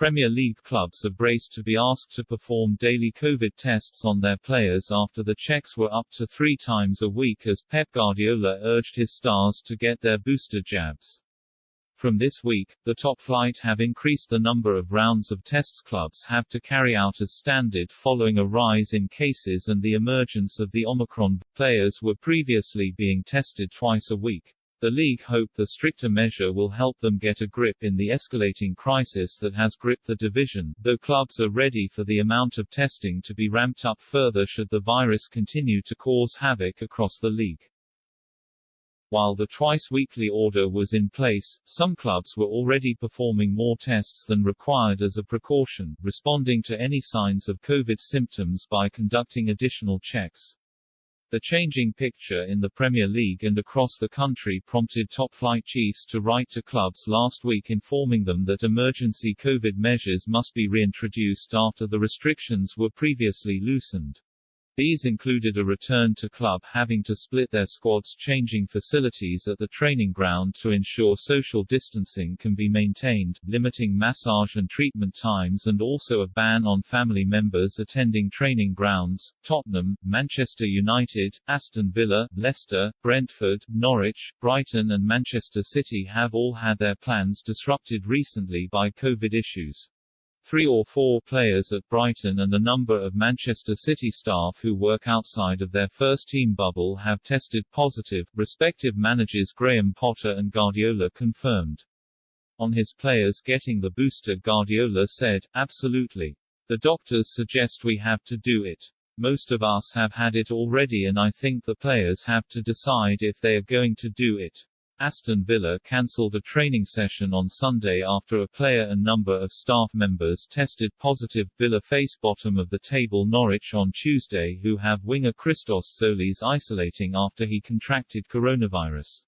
Premier League clubs are braced to be asked to perform daily COVID tests on their players after the checks were up to 3 times a week as Pep Guardiola urged his stars to get their booster jabs. From this week, the top flight have increased the number of rounds of tests clubs have to carry out as standard following a rise in cases and the emergence of the Omicron. Players were previously being tested twice a week. The league hope the stricter measure will help them get a grip in the escalating crisis that has gripped the division, though clubs are ready for the amount of testing to be ramped up further should the virus continue to cause havoc across the league. While the twice-weekly order was in place, some clubs were already performing more tests than required as a precaution, responding to any signs of COVID symptoms by conducting additional checks. The changing picture in the Premier League and across the country prompted top-flight chiefs to write to clubs last week informing them that emergency COVID measures must be reintroduced after the restrictions were previously loosened. These included a return to club having to split their squads, changing facilities at the training ground to ensure social distancing can be maintained, limiting massage and treatment times, and also a ban on family members attending training grounds. Tottenham, Manchester United, Aston Villa, Leicester, Brentford, Norwich, Brighton and Manchester City have all had their plans disrupted recently by COVID issues. 3 or 4 players at Brighton and a number of Manchester City staff who work outside of their first-team bubble have tested positive, respective managers Graham Potter and Guardiola confirmed. On his players getting the booster, Guardiola said, "Absolutely. The doctors suggest we have to do it. Most of us have had it already and I think the players have to decide if they are going to do it." Aston Villa cancelled a training session on Sunday after a player and number of staff members tested positive. Villa face bottom of the table Norwich on Tuesday, who have winger Christos Zolis isolating after he contracted coronavirus.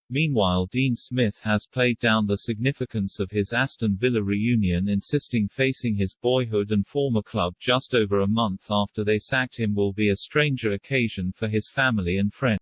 Meanwhile, Dean Smith has played down the significance of his Aston Villa reunion, insisting facing his boyhood and former club just over a month after they sacked him will be a stranger occasion for his family and friends.